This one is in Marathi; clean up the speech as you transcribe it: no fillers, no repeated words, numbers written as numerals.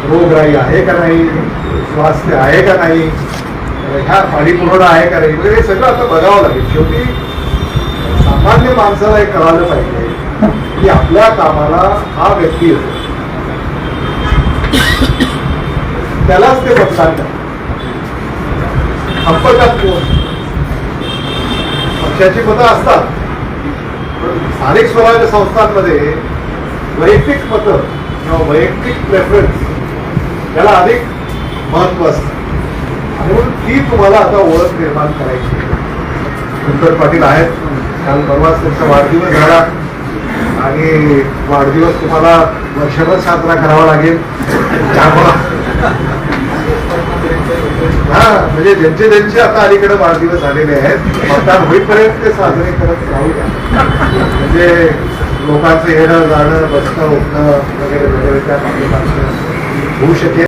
रोगराई आहे का नाही, स्वास्थ्य आहे का नाही, ह्या पाणी पुरवठा आहे का नाही वगैरे हे सगळं आता बघावं लागेल. शेवटी सामान्य माणसाला हे कळालं पाहिजे की आपल्या कामाला हा व्यक्ती येतो, त्यालाच ते मतदान करतात. संपर्कात कोण, पक्षाची मतं असतात, पण स्थानिक स्वराज्य संस्थांमध्ये वैयक्तिक मतं किंवा वैयक्तिक प्रेफरन्स याला अधिक महत्व असतं आणि म्हणून ती तुम्हाला आता ओळख निर्माण करायची. सुंदर पाटील आहेत, काल परवाच त्यांचा वाढदिवस झाला आणि वाढदिवस तुम्हाला वर्षभर साजरा करावा लागेल. हा म्हणजे ज्यांचे आता अलीकडे वाढदिवस झालेले आहेत मतदान होईपर्यंत ते साजरे करत राहू द्या. म्हणजे लोकांचं येणं जाणं बसणं उठणं वगैरे वगैरे त्या माध्यमातून होऊ शकेल.